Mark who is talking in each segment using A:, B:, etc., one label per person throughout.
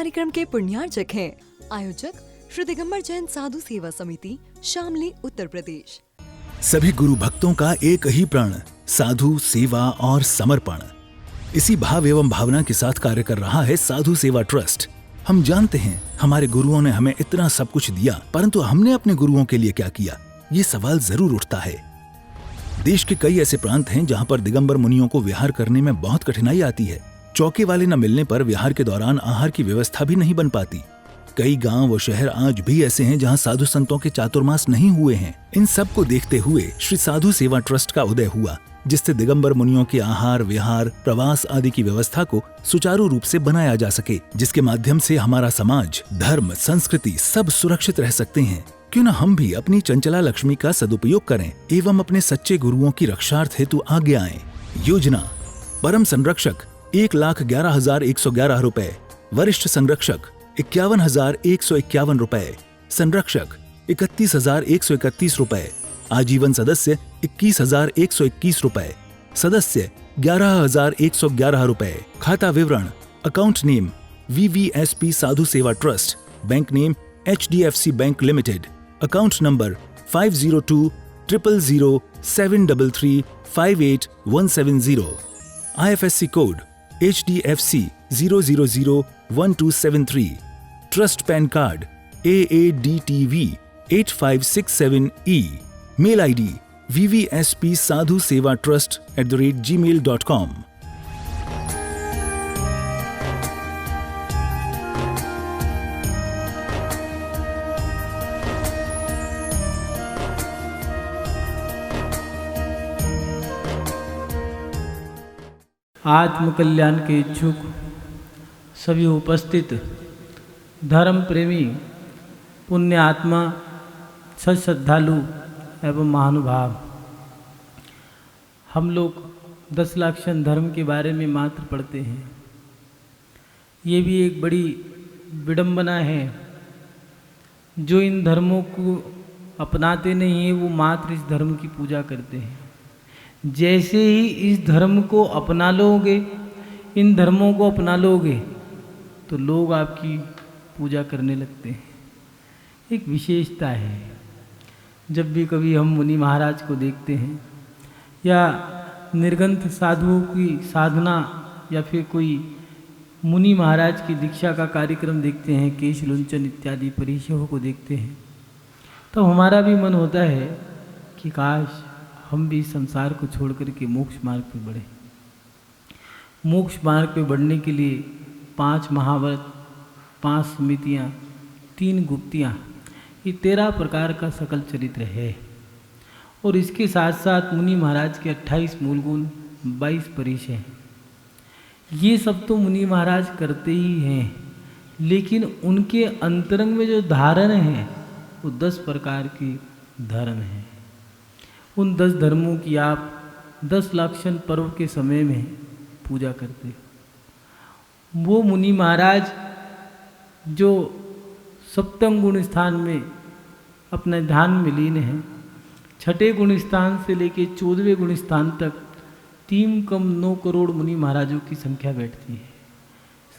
A: कार्यक्रम के पुण्यार्चक हैं आयोजक श्री दिगंबर जैन साधु सेवा समिति, शामली, उत्तर प्रदेश।
B: सभी गुरु भक्तों का एक ही प्रण, साधु सेवा और समर्पण। इसी भाव एवं भावना के साथ कार्य कर रहा है साधु सेवा ट्रस्ट। हम जानते हैं हमारे गुरुओं ने हमें इतना सब कुछ दिया, परंतु हमने अपने गुरुओं के लिए क्या किया, ये सवाल जरूर उठता है। देश के कई ऐसे प्रांत हैं जहां पर दिगंबर मुनियों को विहार करने में बहुत कठिनाई आती है। चौके वाले न मिलने पर विहार के दौरान आहार की व्यवस्था भी नहीं बन पाती। कई गांव व शहर आज भी ऐसे हैं जहां साधु संतों के चातुर्मास नहीं हुए हैं। इन सब को देखते हुए श्री साधु सेवा ट्रस्ट का उदय हुआ, जिससे दिगंबर मुनियों के आहार, विहार, प्रवास आदि की व्यवस्था को सुचारू रूप से बनाया जा सके, जिसके माध्यम से हमारा समाज, धर्म, संस्कृति सब सुरक्षित रह सकते हैं। क्यों न हम भी अपनी चंचला लक्ष्मी का सदुपयोग करें एवं अपने सच्चे गुरुओं की रक्षार्थ हेतु आगे आएं। योजना: परम संरक्षक 1,11,111 रुपए, वरिष्ठ संरक्षक 51,151 रुपए, संरक्षक 31,131 रुपए, आजीवन सदस्य 21,121 रुपए, सदस्य 11,111 रुपए। खाता विवरण: account name VVSP Sadhu Seva trust, bank name HDFC bank limited, account number 50200073358170, IFSC code HDFC 0001273, trust PAN card AADTV 8567E, mail ID vvspsadhusevatrust@gmail.com।
C: आत्म कल्याण के इच्छुक सभी उपस्थित धर्म प्रेमी, पुण्य आत्मा, सत श्रद्धालु एवं महानुभाव, हम लोग 10 लक्षण धर्म के बारे में मात्र पढ़ते हैं। ये भी एक बड़ी विडंबना है। जो इन धर्मों को अपनाते नहीं हैं वो मात्र इस धर्म की पूजा करते हैं। जैसे ही इस धर्म को अपना लोगे, इन धर्मों को अपना लोगे, तो लोग आपकी पूजा करने लगते हैं। एक विशेषता है, जब भी कभी हम मुनि महाराज को देखते हैं या निर्गंथ साधुओं की साधना या फिर कोई मुनि महाराज की दीक्षा का कार्यक्रम देखते हैं, केश लुंचन इत्यादि परिचयों को देखते हैं, तो हमारा भी मन होता है कि काश हम भी संसार को छोड़ कर के मोक्ष मार्ग पर बढ़े। मोक्ष मार्ग पर बढ़ने के लिए 5 महाव्रत, 5 समितियाँ, 3 गुप्तियाँ, ये 13 प्रकार का सकल चरित्र है। और इसके साथ साथ मुनि महाराज के 28 मूल गुण, 22 परिचय हैं। ये सब तो मुनि महाराज करते ही हैं, लेकिन उनके अंतरंग में जो धारण है वो 10 प्रकार के धर्म हैं। उन 10 धर्मों की आप 10 लक्षण पर्व के समय में पूजा करते हो। वो मुनि महाराज जो सप्तम गुण स्थान में अपने ध्यान में लीन है, 6ठे गुण स्थान से लेकर 14वें गुण स्थान तक 3 कम 9 करोड़ मुनि महाराजों की संख्या बैठती है।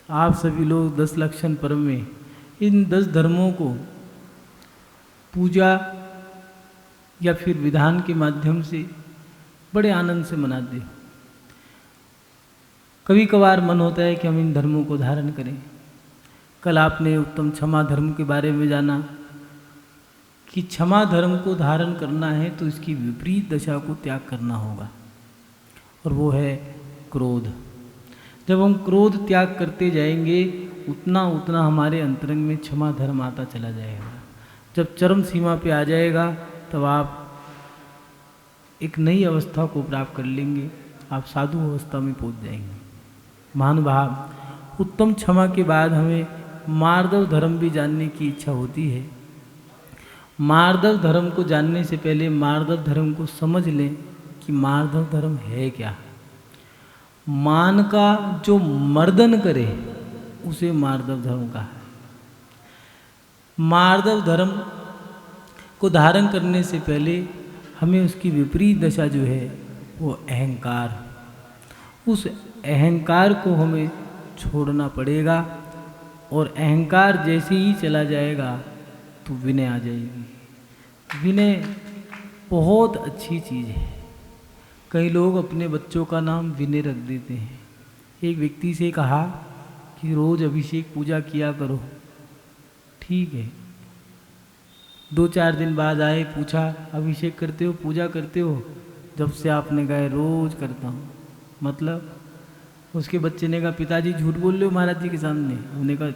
C: आप सभी लोग 10 लक्षण पर्व में इन 10 धर्मों को पूजा या फिर विधान के माध्यम से बड़े आनंद से मनाते हो। कभी कभार मन होता है कि हम इन धर्मों को धारण करें। कल आपने उत्तम क्षमा धर्म के बारे में जाना कि क्षमा धर्म को धारण करना है तो इसकी विपरीत दशा को त्याग करना होगा, और वो है क्रोध। जब हम क्रोध त्याग करते जाएंगे उतना उतना हमारे अंतरंग में क्षमा धर्म आता चला जाएगा। जब चरम सीमा पे आ जाएगा तब आप एक नई अवस्था को प्राप्त कर लेंगे, आप साधु अवस्था में पहुंच जाएंगे। महानुभाव, उत्तम क्षमा के बाद हमें मार्दव धर्म भी जानने की इच्छा होती है। मार्दव धर्म को जानने से पहले मार्दव धर्म को समझ लें कि मार्दव धर्म है क्या। मान का जो मर्दन करे उसे मार्दव धर्म कहा है। मार्दव धर्म को धारण करने से पहले हमें उसकी विपरीत दशा जो है वो अहंकार, उस अहंकार को हमें छोड़ना पड़ेगा। और अहंकार जैसे ही चला जाएगा तो विनय आ जाएगी। विनय बहुत अच्छी चीज़ है। कई लोग अपने बच्चों का नाम विनय रख देते हैं। एक व्यक्ति से कहा कि रोज़ अभिषेक पूजा किया करो। ठीक है। 2-4 दिन बाद आए, पूछा अभिषेक करते हो, पूजा करते हो? जब से आपने कहा रोज़ करता हूँ। मतलब उसके बच्चे ने कहा पिताजी झूठ बोल रहे हो महाराज जी के सामने। हमने कहा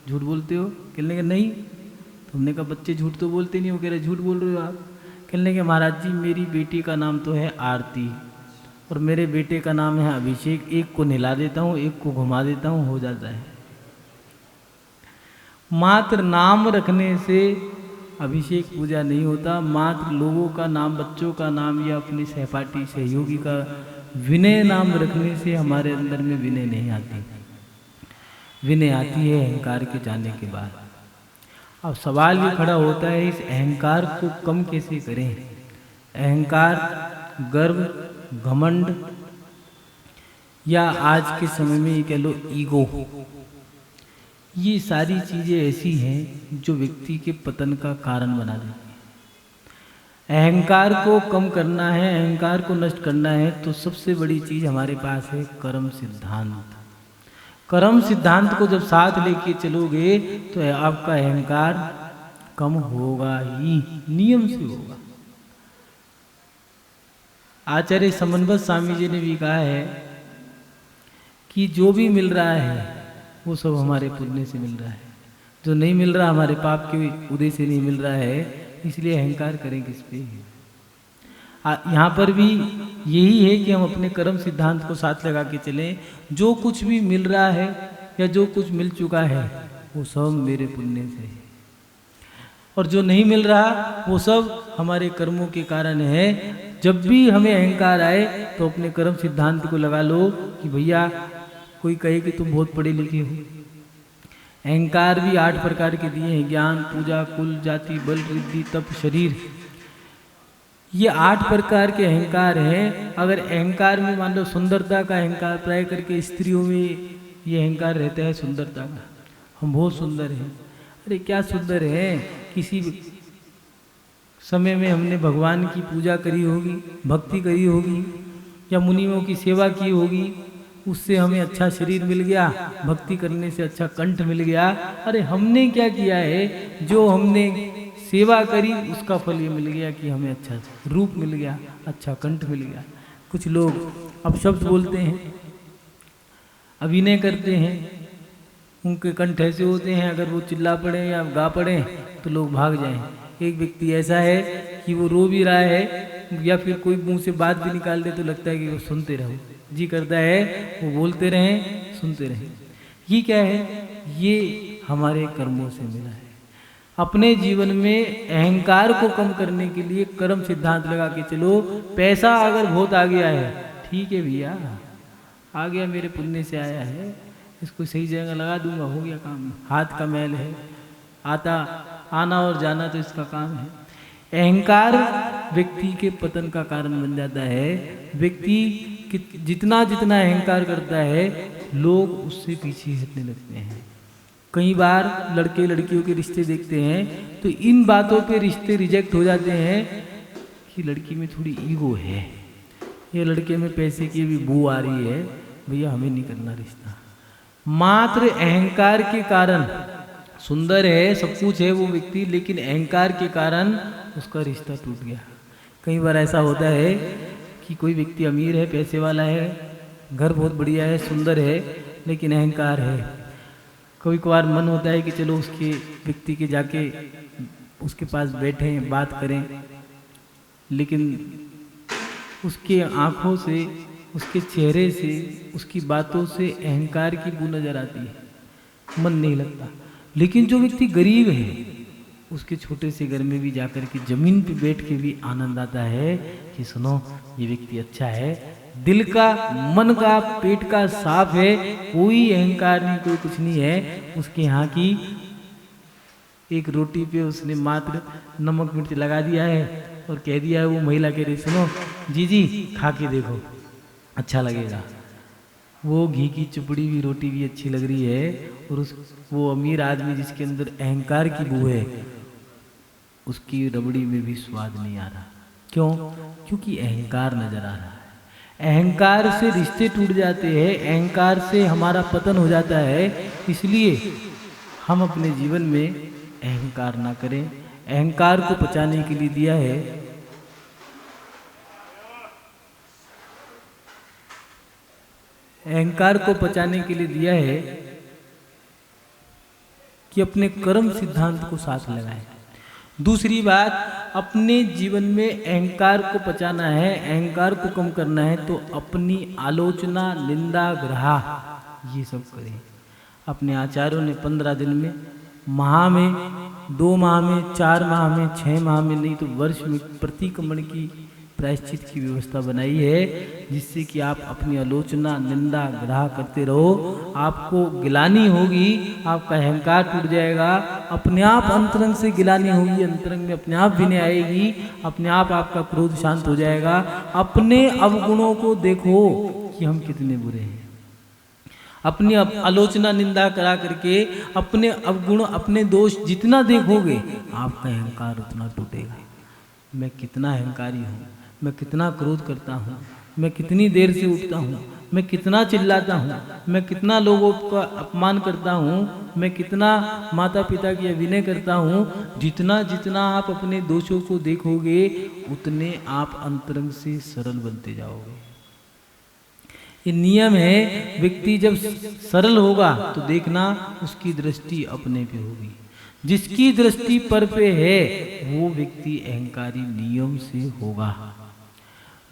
C: झूठ बोलते हो? कहने का नहीं। तो हमने कहा बच्चे झूठ तो बोलते नहीं। वो कह रहे झूठ बोल रहे हो आप। कहने के महाराज जी मेरी बेटी का नाम तो है आरती और मेरे बेटे का नाम है अभिषेक। एक को नहला देता हूँ, एक को घुमा देता हूँ, हो जाता है। मात्र नाम रखने से अभिषेक पूजा नहीं होता। मात्र लोगों का नाम, बच्चों का नाम या अपने सहपाठी सहयोगी का विनय नाम रखने से हमारे अंदर में विनय नहीं आती। विनय आती है अहंकार के जाने के बाद। अब सवाल ये खड़ा होता है इस अहंकार को कम कैसे करें। अहंकार, गर्व, घमंड या आज के समय में ये कह लो ईगो, ये सारी चीज़ें ऐसी हैं जो व्यक्ति के पतन का कारण बना देती हैं। अहंकार को कम करना है, अहंकार को नष्ट करना है तो सबसे बड़ी चीज़ हमारे पास है कर्म सिद्धांत। कर्म सिद्धांत को जब साथ लेके चलोगे तो आपका अहंकार कम होगा ही, नियम से होगा। आचार्य समन्वत स्वामी जी ने भी कहा है कि जो भी मिल रहा है वो सब हमारे पुण्य से मिल रहा है, जो नहीं मिल रहा हमारे पाप के उदय से नहीं मिल रहा है, इसलिए अहंकार करें किस पे। यहाँ पर भी यही है कि हम अपने कर्म सिद्धांत को साथ लगा के चलें। जो कुछ भी मिल रहा है या जो कुछ मिल चुका है वो सब मेरे पुण्य से है, और जो नहीं मिल रहा वो सब हमारे कर्मों के कारण है। जब भी हमें अहंकार आए तो अपने कर्म सिद्धांत को लगा लो कि भैया कोई कहे कि तुम बहुत पढ़े लिखे हो। अहंकार भी 8 प्रकार के दिए हैं, ज्ञान, पूजा, कुल, जाति, बल, रिद्धि, तप, शरीर। ये 8 प्रकार के अहंकार हैं। अगर अहंकार में मान लो सुंदरता का अहंकार, प्राय करके स्त्रियों में ये अहंकार रहता है सुंदरता का, हम बहुत सुंदर हैं। अरे क्या सुंदर है, किसी समय में हमने भगवान की पूजा करी होगी, भक्ति करी होगी या मुनियों की सेवा की होगी, उससे हमें अच्छा शरीर मिल गया, भक्ति करने से अच्छा कंठ मिल गया। अरे हमने क्या किया है, जो हमने सेवा करी उसका फल ये मिल गया कि हमें अच्छा रूप मिल गया, अच्छा कंठ मिल गया। कुछ लोग अपशब्द बोलते हैं, अभिनय करते हैं, उनके कंठ ऐसे होते हैं अगर वो चिल्ला पड़े या गा पड़े तो लोग भाग जाएं। एक व्यक्ति ऐसा है कि वो रो भी रहा है या फिर कोई मुंह से बात भी निकाल दे तो लगता है कि वो सुनते रहो, जी करता है वो बोलते रहें, सुनते रहें। ये क्या है, ये हमारे कर्मों से मिला है। अपने जीवन में अहंकार को कम करने के लिए कर्म सिद्धांत लगा के चलो। पैसा अगर बहुत आ गया है, ठीक है भैया, आ गया मेरे पुण्य से आया है, इसको सही जगह लगा दूंगा, हो गया काम। हाथ का मैल है, आना और जाना तो इसका काम है। अहंकार व्यक्ति के पतन का कारण बन जाता है। व्यक्ति जितना जितना अहंकार करता है लोग उससे पीछे हटने लगते हैं। कई बार लड़के लड़कियों के रिश्ते देखते हैं तो इन बातों पे रिश्ते रिजेक्ट हो जाते हैं कि लड़की में थोड़ी ईगो है, ये लड़के में पैसे की भी बू आ रही है, भैया हमें नहीं करना रिश्ता। मात्र अहंकार के कारण, सुंदर है, सब कुछ है वो व्यक्ति, लेकिन अहंकार के कारण उसका रिश्ता टूट गया। कई बार ऐसा होता है कि कोई व्यक्ति अमीर है, पैसे वाला है, घर बहुत बढ़िया है, सुंदर है, लेकिन अहंकार है। कभी कभार मन होता है कि चलो उसके व्यक्ति के जाके उसके पास बैठें, बात करें, लेकिन उसके आँखों से, उसके चेहरे से, उसकी बातों से अहंकार की बू नजर आती है, मन नहीं लगता। लेकिन जो व्यक्ति गरीब है उसके छोटे से घर में भी जाकर के जमीन पे बैठ के भी आनंद आता है कि सुनो ये व्यक्ति अच्छा है, दिल का, मन का, पेट का साफ है, कोई अहंकार नहीं, कोई कुछ नहीं है। उसके यहाँ की एक रोटी पे उसने मात्र नमक मिर्च लगा दिया है और कह दिया है, वो महिला कह रही सुनो जी जी खा के देखो अच्छा लगेगा। वो घी की चुपड़ी भी रोटी भी अच्छी लग रही है, और वो अमीर आदमी जिसके अंदर अहंकार की बू है, उसकी रबड़ी में भी स्वाद नहीं आ रहा। क्यों? क्योंकि अहंकार नजर आ रहा है। अहंकार से रिश्ते टूट जाते हैं, अहंकार से हमारा पतन हो जाता है। इसलिए हम अपने जीवन में अहंकार ना करें। अहंकार को पचाने के लिए दिया है अहंकार को पचाने के लिए दिया है कि अपने कर्म सिद्धांत को साथ लगाएं। दूसरी बात, अपने जीवन में अहंकार को पचाना है, अहंकार को कम करना है, तो अपनी आलोचना, निंदा, ग्रहा ये सब करें। अपने आचार्यों ने 15 दिन में, माह में, 2 माह में, 4 माह में, 6 माह में, नहीं तो वर्ष में प्रतिक्रमण की प्रायश्चित की व्यवस्था बनाई है, जिससे कि आप अपनी आलोचना, निंदा, ग्रह करते रहो। आपको गिलानी होगी, आपका अहंकार टूट जाएगा, अपने आप अंतरंग से गिलानी होगी, अंतरंग में अपने आप विनय आएगी, अपने आप आपका क्रोध शांत हो जाएगा। अपने अवगुणों को देखो कि हम कितने बुरे हैं। अपनी आलोचना, निंदा करा करके अपने अवगुण, अपने दोष जितना देखोगे, आपका अहंकार उतना टूटेगा। मैं कितना अहंकारी हूँ, मैं कितना क्रोध करता हूँ, मैं कितनी देर से उठता हूँ, मैं कितना चिल्लाता हूँ, मैं कितना लोगों का अपमान करता हूँ, मैं कितना माता पिता की अभिनय करता हूँ। जितना जितना आप अपने दोषों को देखोगे, उतने आप अंतरंग से सरल बनते जाओगे। ये नियम है। व्यक्ति जब सरल होगा तो देखना उसकी दृष्टि अपने पे होगी। जिसकी दृष्टि पर पे है वो व्यक्ति अहंकारी नियम से होगा।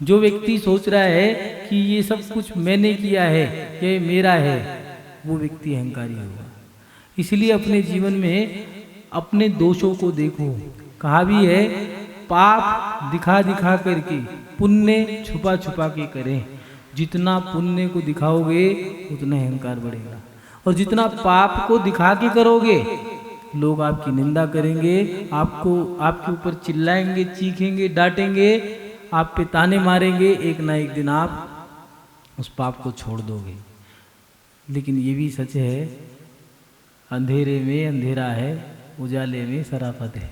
C: जो व्यक्ति सोच रहा है कि ये सब कुछ मैंने किया है, ये मेरा है, वो व्यक्ति अहंकारी होगा। इसलिए अपने जीवन में अपने दोषों को देखो। कहा भी है, पाप दिखा दिखा करके, पुण्य छुपा छुपा के करें। जितना पुण्य को दिखाओगे उतना अहंकार बढ़ेगा, और जितना पाप को दिखा के करोगे, लोग आपकी निंदा करेंगे, आपके ऊपर चिल्लाएंगे, चीखेंगे, डांटेंगे, आप पे ताने मारेंगे। एक ना एक दिन आप उस पाप को छोड़ दोगे। लेकिन ये भी सच है, अंधेरे में अंधेरा है, उजाले में सराफत है।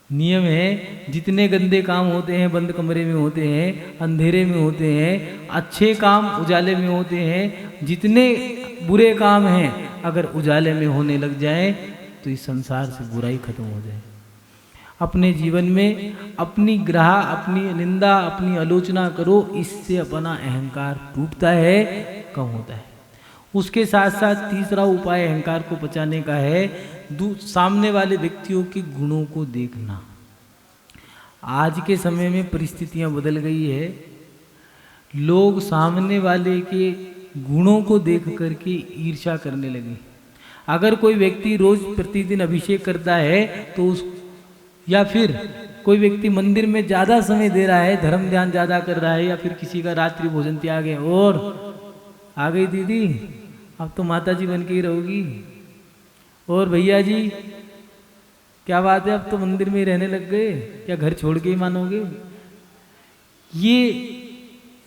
C: नियम है, जितने गंदे काम होते हैं बंद कमरे में होते हैं, अंधेरे में होते हैं। अच्छे काम उजाले में होते हैं। जितने बुरे काम हैं अगर उजाले में होने लग जाएं तो इस संसार से बुराई खत्म हो जाए। अपने जीवन में अपनी ग्रह, अपनी निंदा, अपनी आलोचना करो, इससे अपना अहंकार टूटता है, कम होता है। उसके साथ साथ तीसरा उपाय अहंकार को बचाने का है, सामने वाले व्यक्तियों के गुणों को देखना। आज के समय में परिस्थितियां बदल गई है। लोग सामने वाले के गुणों को देख करके ईर्ष्या करने लगे। अगर कोई व्यक्ति रोज प्रतिदिन अभिषेक करता है तो या फिर कोई व्यक्ति मंदिर में ज़्यादा समय दे रहा है, धर्म ध्यान ज़्यादा कर रहा है, या फिर किसी का रात्रि भोजन त्याग है, और आ गई दीदी अब तो माता जी बन के ही रहोगी, और भैया जी क्या बात है अब तो मंदिर में ही रहने लग गए, क्या घर छोड़ के ही मानोगे।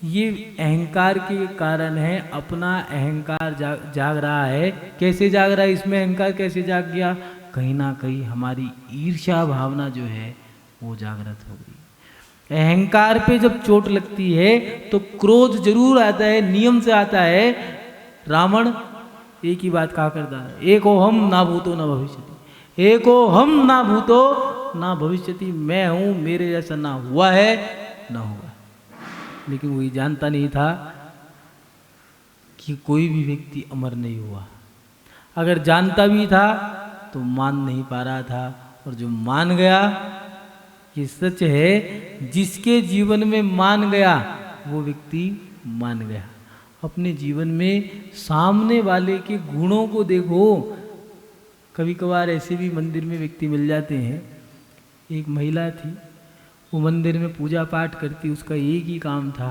C: ये अहंकार के कारण है। अपना अहंकार जाग रहा है। कैसे जाग रहा है, इसमें अहंकार कैसे जाग गया? कहीं ना कहीं हमारी ईर्ष्या भावना जो है वो जागृत हो गई। अहंकार पे जब चोट लगती है तो क्रोध जरूर आता है, नियम से आता है। रावण एक ही बात कहा करता है, एको हम ना भूतो ना भविष्यति, एको हम ना भूतो ना भविष्यति, मैं हूं, मेरे जैसा ना हुआ है ना होगा। लेकिन वो ये जानता नहीं था कि कोई भी व्यक्ति अमर नहीं हुआ। अगर जानता भी था तो मान नहीं पा रहा था, और जो मान गया, ये सच है, जिसके जीवन में मान गया वो व्यक्ति मान गया। अपने जीवन में सामने वाले के गुणों को देखो। कभी कभार ऐसे भी मंदिर में व्यक्ति मिल जाते हैं। एक महिला थी, वो मंदिर में पूजा पाठ करती, उसका एक ही काम था,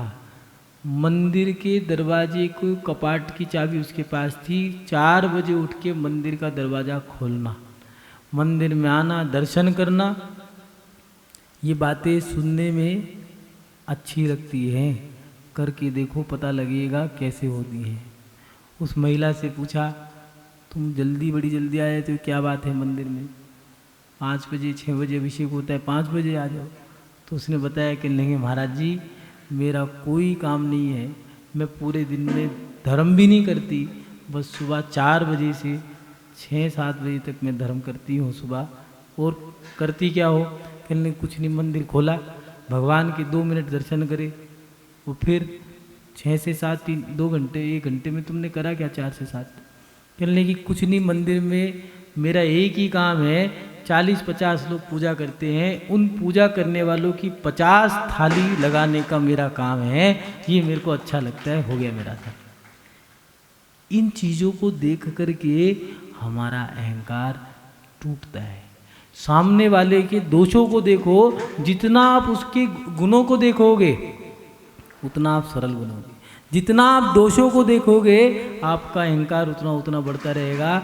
C: मंदिर के दरवाजे को, कपाट की चाबी उसके पास थी, 4 बजे उठ के मंदिर का दरवाज़ा खोलना, मंदिर में आना, दर्शन करना। ये बातें सुनने में अच्छी लगती हैं, करके देखो, पता लगेगा कैसे होती है। उस महिला से पूछा, तुम बड़ी जल्दी आए तो क्या बात है मंदिर में? 5 बजे 6 बजे अभिषेक होता है, 5 बजे आ जाओ। तो उसने बताया कि नहीं महाराज जी, मेरा कोई काम नहीं है, मैं पूरे दिन में धर्म भी नहीं करती, बस सुबह 4 बजे से 6-7 बजे तक मैं धर्म करती हूँ सुबह। और करती क्या हो? कहने कुछ नहीं, मंदिर खोला, भगवान के 2 मिनट दर्शन करे, वो फिर 6 से 7 2 घंटे 1 घंटे में तुमने करा क्या 4 से 7? कहने की कुछ नहीं, मंदिर में मेरा एक ही काम है, 40-50 लोग पूजा करते हैं, उन पूजा करने वालों की 50 थाली लगाने का मेरा काम है, ये मेरे को अच्छा लगता है, हो गया मेरा था। इन चीज़ों को देख करके हमारा अहंकार टूटता है। सामने वाले के दोषों को देखो, जितना आप उसके गुणों को देखोगे उतना आप सरल बनोगे, जितना आप दोषों को देखोगे आपका अहंकार उतना बढ़ता रहेगा।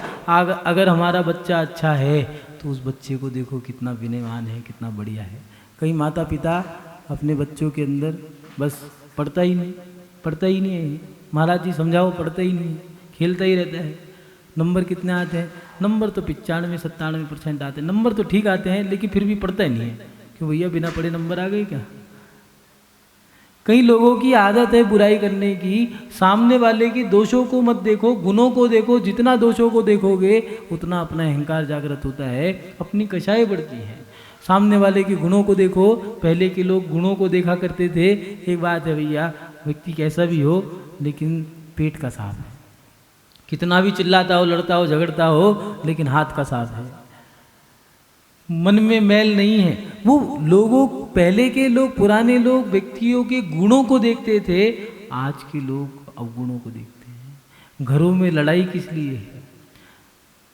C: अगर हमारा बच्चा अच्छा है तो उस बच्चे को देखो कितना विनयवान है, कितना बढ़िया है। कई माता पिता अपने बच्चों के अंदर बस पढ़ता ही नहीं है, महाराज जी समझाओ, पढ़ता ही नहीं है, खेलता ही रहता है। नंबर कितने आते हैं? नंबर तो 95-97% आते हैं, नंबर तो ठीक आते हैं, लेकिन फिर भी पढ़ता ही नहीं है। क्यों भैया, बिना पढ़े नंबर आ गए क्या? कई लोगों की आदत है बुराई करने की। सामने वाले के दोषों को मत देखो, गुणों को देखो। जितना दोषों को देखोगे उतना अपना अहंकार जागृत होता है, अपनी कषाय बढ़ती है। सामने वाले के गुणों को देखो। पहले के लोग गुणों को देखा करते थे। एक बात है भैया, व्यक्ति कैसा भी हो लेकिन पेट का साफ है, कितना भी चिल्लाता हो, लड़ता हो, झगड़ता हो, लेकिन हाथ का साफ है, मन में मैल नहीं है। वो लोगों, पहले के लोग, पुराने लोग व्यक्तियों के गुणों को देखते थे, आज के लोग अवगुणों को देखते हैं। घरों में लड़ाई किस लिए है?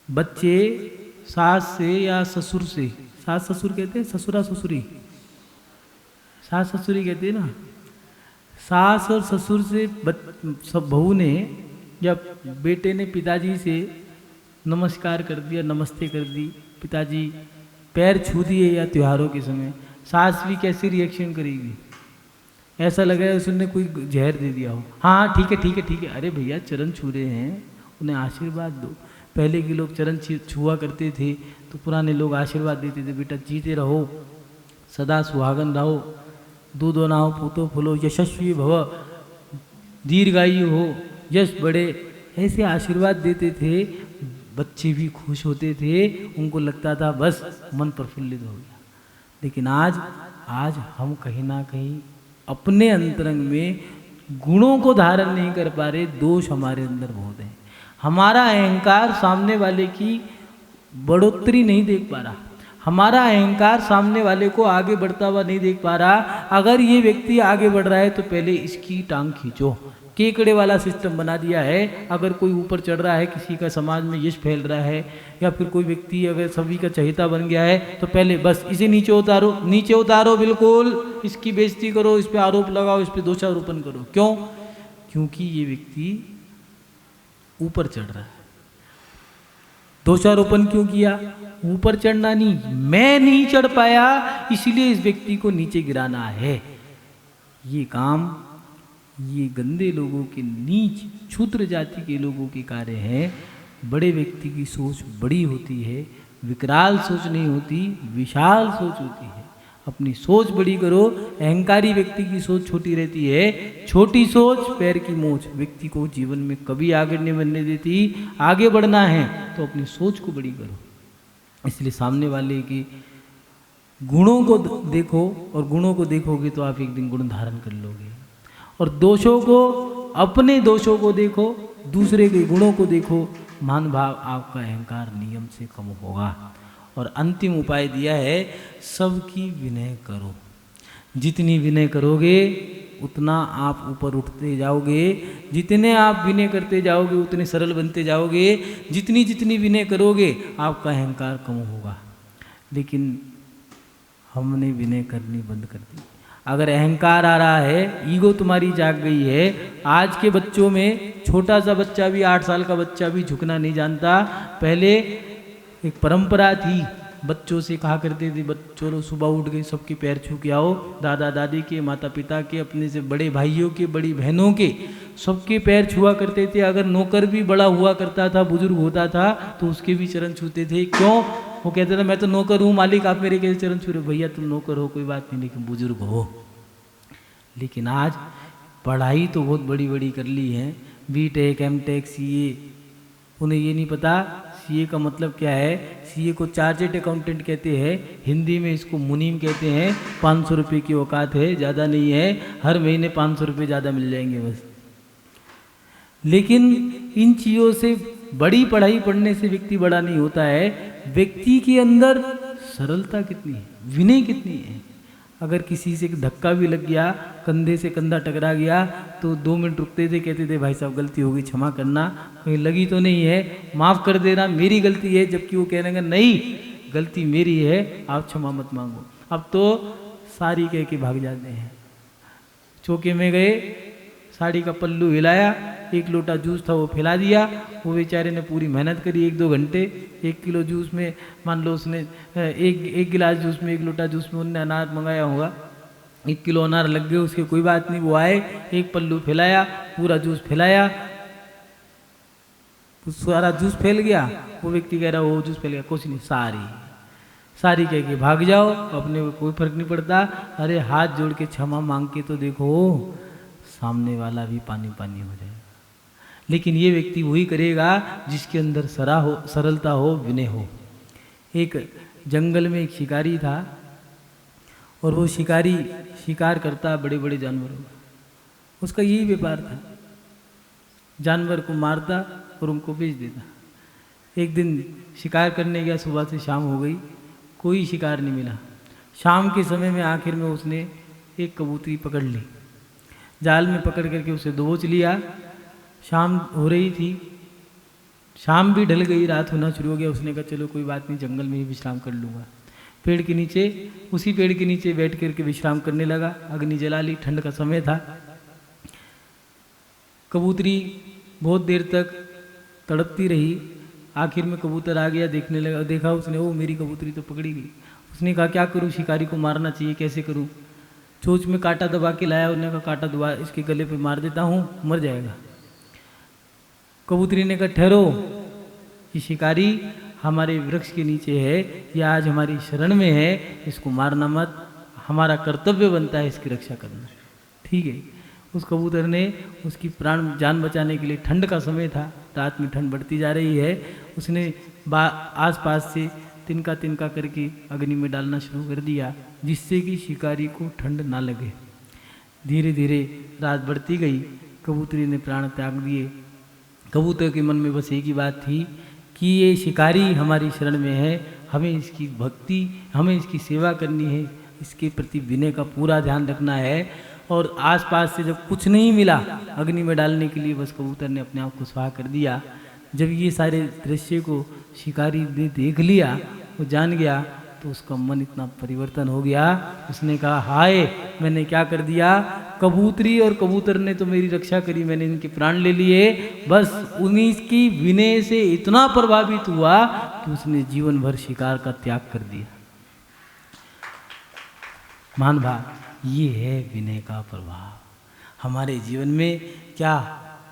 C: बच्चे सास से या ससुर से, सास ससुर कहते हैं, ससुरा ससुरी, सास ससुरी कहते हैं ना। सास और ससुर से सब बहू ने या बेटे ने पिताजी से नमस्कार कर दिया, नमस्ते कर दी, पिताजी पैर छू दिए या त्योहारों के समय, सास भी कैसे रिएक्शन करेगी? ऐसा लगा उसने कोई जहर दे दिया हो। हाँ ठीक है, अरे भैया चरण छू रहे हैं, उन्हें आशीर्वाद दो। पहले के लोग चरण छुआ करते थे तो पुराने लोग आशीर्वाद देते थे, बेटा जीते रहो, सदा सुहागन रहो, दूधो नाहो पूतो फूलो, यशस्वी भव, दीर्घायु हो, यश बढ़े, ऐसे आशीर्वाद देते थे। बच्चे भी खुश होते थे, उनको लगता था बस मन प्रफुल्लित हो गया। लेकिन आज हम कहीं ना कहीं अपने अंतरंग में गुणों को धारण नहीं कर पा रहे, दोष हमारे अंदर बहुत हैं। हमारा अहंकार सामने वाले की बढ़ोतरी नहीं देख पा रहा, हमारा अहंकार सामने वाले को आगे बढ़ता हुआ नहीं देख पा रहा। अगर ये व्यक्ति आगे बढ़ रहा है तो पहले इसकी टांग खींचो। केकड़े वाला सिस्टम बना दिया है। अगर कोई ऊपर चढ़ रहा है, किसी का समाज में यश फैल रहा है, या फिर कोई व्यक्ति अगर सभी का चहेता बन गया है, तो पहले बस इसे नीचे उतारो, बिल्कुल इसकी बेइज्जती करो, इस पे आरोप लगाओ, इस पे दोषारोपण करो। क्यों? क्योंकि ये व्यक्ति ऊपर चढ़ रहा है। दोषारोपण क्यों किया? ऊपर चढ़ना नहीं, मैं नहीं चढ़ पाया इसलिए इस व्यक्ति को नीचे गिराना है। ये काम ये गंदे लोगों के, नीच क्षुद्र जाति के लोगों के कार्य हैं। बड़े व्यक्ति की सोच बड़ी होती है, विकराल सोच नहीं होती, विशाल सोच होती है। अपनी सोच बड़ी करो। अहंकारी व्यक्ति की सोच छोटी रहती है। छोटी सोच पैर की मोच व्यक्ति को जीवन में कभी आगे नहीं बढ़ने देती। आगे बढ़ना है तो अपनी सोच को बड़ी करो। इसलिए सामने वाले के गुणों को देखो, और गुणों को देखोगे तो आप एक दिन गुण धारण कर लोगे। और दोषों को, अपने दोषों को देखो, दूसरे के गुणों को देखो, मान भाव आपका अहंकार नियम से कम होगा। और अंतिम उपाय दिया है, सबकी विनय करो। जितनी विनय करोगे उतना आप ऊपर उठते जाओगे। जितने आप विनय करते जाओगे उतने सरल बनते जाओगे। जितनी जितनी विनय करोगे आपका अहंकार कम होगा। लेकिन हमने विनय करनी बंद कर दी। अगर अहंकार आ रहा है, ईगो तुम्हारी जाग गई है। आज के बच्चों में छोटा सा बच्चा भी, 8 साल का बच्चा भी झुकना नहीं जानता। पहले एक परंपरा थी, बच्चों से कहा करते थे, चलो सुबह उठ गए सबके पैर छू के आओ, दादा दादी के, माता पिता के, अपने से बड़े भाइयों के, बड़ी बहनों के, सबके पैर छुआ करते थे। अगर नौकर भी बड़ा हुआ करता था, बुजुर्ग होता था, तो उसके भी चरण छूते थे। क्यों? वो कहते थे मैं तो नौकर हूँ मालिक, आप मेरे कैसे चरण छू रहे? भैया तुम नौकर हो कोई बात नहीं, लेकिन बुजुर्ग हो। लेकिन आज पढ़ाई तो बहुत बड़ी बड़ी कर ली है, बीटेक, एमटेक, सीए, उन्हें ये नहीं पता सीए का मतलब क्या है। सीए को चार्टर्ड अकाउंटेंट कहते हैं, हिंदी में इसको मुनीम कहते हैं। 500 रुपये की औकात है, ज़्यादा नहीं है, हर महीने 500 रुपये ज़्यादा मिल जाएंगे बस। लेकिन इन चीज़ों से, बड़ी पढ़ाई पढ़ने से व्यक्ति बड़ा नहीं होता है। व्यक्ति के अंदर सरलता कितनी है, विनय कितनी है। अगर किसी से धक्का भी लग गया, कंधे से कंधा टकरा गया, तो 2 मिनट रुकते थे, कहते थे भाई साहब गलती हो गई, क्षमा करना, कहीं लगी तो नहीं है, माफ़ कर देना, मेरी गलती है। जबकि वो कहने का नहीं, गलती मेरी है, आप क्षमा मत मांगो। अब तो सारी कह के भाग जाते हैं। चौके में गए, साड़ी का पल्लू हिलाया, 1 लोटा जूस था वो फैला दिया। वो बेचारे ने पूरी मेहनत करी 1-2 घंटे, 1 किलो जूस में, मान लो उसने एक गिलास जूस में, 1 लोटा जूस में उन्होंने अनार मंगाया होगा, 1 किलो अनार लग गए उसके, कोई बात नहीं। वो आए, 1 पल्लू फैलाया, पूरा जूस फैलाया, सारा जूस फैल गया। वो व्यक्ति कह रहा वो जूस फैल गया, कुछ नहीं, सारी कह के भाग जाओ, अपने को कोई फर्क नहीं पड़ता। अरे हाथ जोड़ के क्षमा मांग के तो देखो, सामने वाला भी पानी पानी हो जाएगा। लेकिन ये व्यक्ति वही करेगा जिसके अंदर सरलता हो, विनय हो। एक जंगल में एक शिकारी था, और वो शिकारी शिकार करता बड़े बड़े जानवरों का। उसका यही व्यापार था, जानवर को मारता और उनको बेच देता। एक दिन शिकार करने गया, सुबह से शाम हो गई, कोई शिकार नहीं मिला। शाम के समय में आखिर में उसने एक कबूतरी पकड़ ली, जाल में पकड़ करके उसे दबोच लिया। शाम हो रही थी, शाम भी ढल गई, रात होना शुरू हो गया। उसने कहा चलो कोई बात नहीं, जंगल में ही विश्राम कर लूँगा। पेड़ के नीचे, उसी पेड़ के नीचे बैठ करके विश्राम करने लगा। अग्नि जला ली, ठंड का समय था। कबूतरी बहुत देर तक तड़पती रही। आखिर में कबूतर आ गया, देखने लगा, देखा उसने, ओ मेरी कबूतरी तो पकड़ी गई। उसने कहा क्या करूँ, शिकारी को मारना चाहिए, कैसे करूँ? चोंच में कांटा दबा के लाया। उन्होंने कहा कांटा दबा इसके गले पे मार देता हूँ, मर जाएगा। कबूतरी ने कहा ठहरो, ये शिकारी हमारे वृक्ष के नीचे है, यह आज हमारी शरण में है, इसको मारना मत, हमारा कर्तव्य बनता है इसकी रक्षा करना। ठीक है। उस कबूतर ने उसकी जान बचाने के लिए, ठंड का समय था, रात में ठंड बढ़ती जा रही है, उसने आसपास से तिनका तिनका करके अग्नि में डालना शुरू कर दिया, जिससे कि शिकारी को ठंड ना लगे। धीरे धीरे रात बढ़ती गई, कबूतरी ने प्राण त्याग दिए। कबूतर के मन में बस एक ही बात थी कि ये शिकारी हमारी शरण में है, हमें इसकी भक्ति, हमें इसकी सेवा करनी है, इसके प्रति विनय का पूरा ध्यान रखना है। और आसपास से जब कुछ नहीं मिला अग्नि में डालने के लिए, बस कबूतर ने अपने आप को स्वाहा कर दिया। जब ये सारे दृश्य को शिकारी ने देख लिया, वो जान गया, तो उसका मन इतना परिवर्तन हो गया, उसने कहा हाय मैंने क्या कर दिया, कबूतरी और कबूतर ने तो मेरी रक्षा करी, मैंने इनके प्राण ले लिए। बस उन्हीं की विनय से इतना प्रभावित हुआ कि उसने जीवन भर शिकार का त्याग कर दिया। मान भाव, ये है विनय का प्रभाव। हमारे जीवन में क्या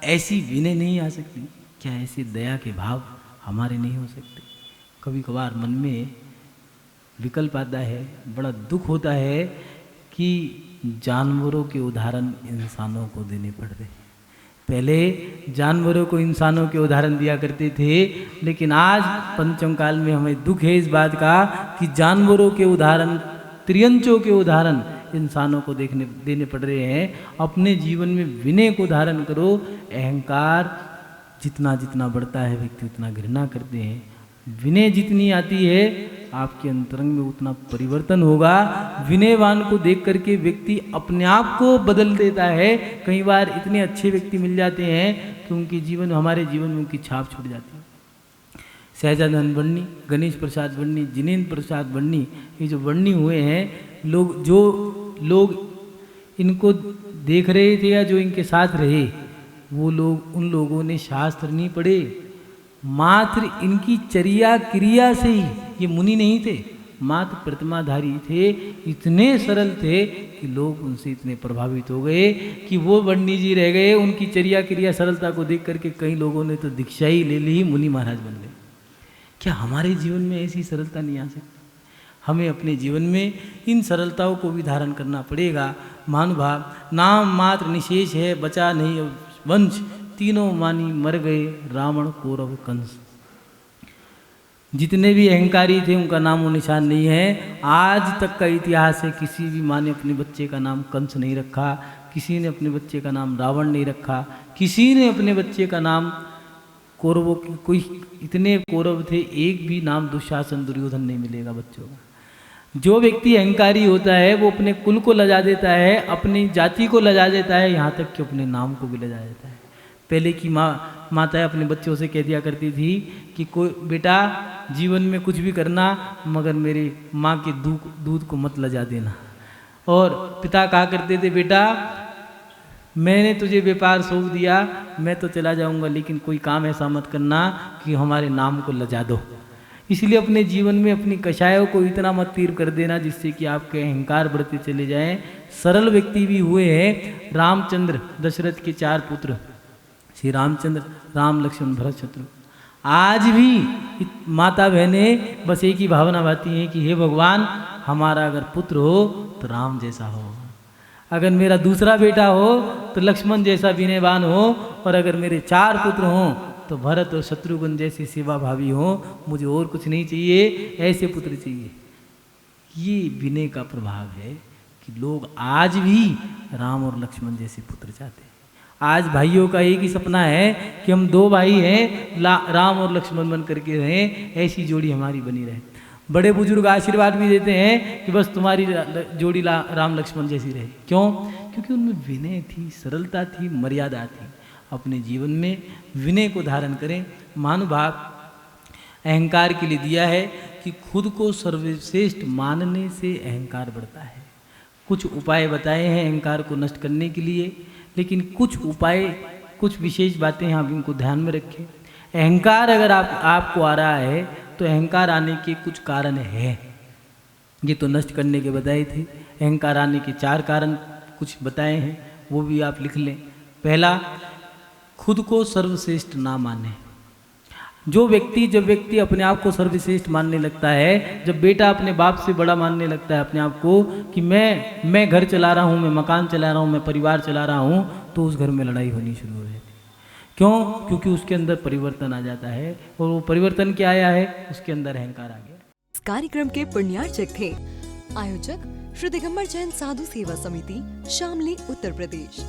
C: ऐसी विनय नहीं आ सकती? क्या ऐसी दया के भाव हमारे नहीं हो सकते? कभी कभार मन में विकल्प आता है, बड़ा दुख होता है कि जानवरों के उदाहरण इंसानों को देने पड़ रहे हैं। पहले जानवरों को इंसानों के उदाहरण दिया करते थे, लेकिन आज पंचम काल में हमें दुख है इस बात का कि जानवरों के उदाहरण, त्रियंचों के उदाहरण इंसानों को देने पड़ रहे हैं। अपने जीवन में विनय को धारण करो। अहंकार जितना जितना बढ़ता है, व्यक्ति उतना घृणा करते हैं। विनय जितनी आती है, आपके अंतरंग में उतना परिवर्तन होगा। विनयवान को देख करके व्यक्ति अपने आप को बदल देता है। कई बार इतने अच्छे व्यक्ति मिल जाते हैं कि उनके जीवन, हमारे जीवन में उनकी छाप छूट जाती है। सहजानंद वर्णी, गणेश प्रसाद वर्णी, जिनेन्द्र प्रसाद वर्णी, ये जो वर्णी हुए हैं लोग, जो लोग इनको देख रहे थे या जो इनके साथ रहे, वो लोग, उन लोगों ने शास्त्र नहीं पढ़े, मात्र इनकी चर्या क्रिया से ही ये मुनि नहीं थे, मात्र प्रतिमाधारी थे, इतने सरल थे कि लोग उनसे इतने प्रभावित हो गए कि वो बंडी जी रह गए। उनकी चर्या क्रिया सरलता को देख करके कई लोगों ने तो दीक्षा ही ले ली, मुनि महाराज बन गए। क्या हमारे जीवन में ऐसी सरलता नहीं आ सकती? हमें अपने जीवन में इन सरलताओं को भी धारण करना पड़ेगा। महानुभाव, नाम मात्र निशेष है, बचा नहीं अब वंश, तीनों मानी मर गए रावण कौरव कंस। जितने भी अहंकारी थे उनका नाम और निशान नहीं है। आज तक का इतिहास है, किसी भी माँ ने अपने बच्चे का नाम कंस नहीं रखा, किसी ने अपने बच्चे का नाम रावण नहीं रखा, किसी ने अपने बच्चे का नाम कौरवों के, कोई इतने कौरव थे, एक भी नाम दुशासन दुर्योधन नहीं मिलेगा बच्चों का। जो व्यक्ति अहंकारी होता है वो अपने कुल को लजा देता है, अपनी जाति को लजा देता है, यहाँ तक कि अपने नाम को भी लजा देता है। पहले की माताएं अपने बच्चों से कह दिया करती थी कि कोई बेटा जीवन में कुछ भी करना मगर मेरी माँ के दूध को मत लजा देना। और पिता कहा करते थे बेटा मैंने तुझे व्यापार सौंप दिया, मैं तो चला जाऊंगा, लेकिन कोई काम ऐसा मत करना कि हमारे नाम को लजा दो। इसलिए अपने जीवन में अपनी कषायों को इतना मत तीव्र कर देना जिससे कि आपके अहंकार बढ़ते चले जाएं। सरल व्यक्ति भी हुए हैं। रामचंद्र, दशरथ के 4 पुत्र, श्री रामचंद्र, राम लक्ष्मण भरत शत्रु। आज भी माता बहनें बस एक ही भावना भाती हैं कि हे भगवान हमारा अगर पुत्र हो तो राम जैसा हो, अगर मेरा दूसरा बेटा हो तो लक्ष्मण जैसा विनयवान हो, और अगर मेरे 4 पुत्र हों तो भरत और शत्रुघ्न जैसे सेवा भावी हो। मुझे और कुछ नहीं चाहिए, ऐसे पुत्र चाहिए। ये विनय का प्रभाव है कि लोग आज भी राम और लक्ष्मण जैसे पुत्र चाहते हैं। आज भाइयों का एक ही सपना है कि हम 2 भाई हैं, राम और लक्ष्मण बन करके रहें, ऐसी जोड़ी हमारी बनी रहे। बड़े बुजुर्ग आशीर्वाद भी देते हैं कि बस तुम्हारी जोड़ी राम लक्ष्मण जैसी रहे। क्यों? क्योंकि उनमें विनय थी, सरलता थी, मर्यादा थी। अपने जीवन में विनय को धारण करें। महानुभाव, अहंकार के लिए दिया है कि खुद को सर्वश्रेष्ठ मानने से अहंकार बढ़ता है। कुछ उपाय बताए हैं अहंकार को नष्ट करने के लिए, लेकिन कुछ उपाय, कुछ विशेष बातें आप इनको ध्यान में रखें। अहंकार अगर आपको आ रहा है तो अहंकार आने के कुछ कारण हैं, ये तो नष्ट करने के बताए थे। अहंकार आने के 4 कारण कुछ बताए हैं, वो भी आप लिख लें। पहला, खुद को सर्वश्रेष्ठ ना माने। जब व्यक्ति अपने आप को सर्वश्रेष्ठ मानने लगता है, जब बेटा अपने बाप से बड़ा मानने लगता है अपने आप को कि मैं घर चला रहा हूँ, मैं मकान चला रहा हूँ, मैं परिवार चला रहा हूँ, तो उस घर में लड़ाई होनी शुरू हो जाती है। क्यों? क्योंकि उसके अंदर परिवर्तन आ जाता है, और वो परिवर्तन क्या आया है? उसके अंदर अहंकार आ गया।
A: इस कार्यक्रम के पुण्यार्चक थे आयोजक श्री दिगंबर जैन साधु सेवा समिति, शामली, उत्तर प्रदेश।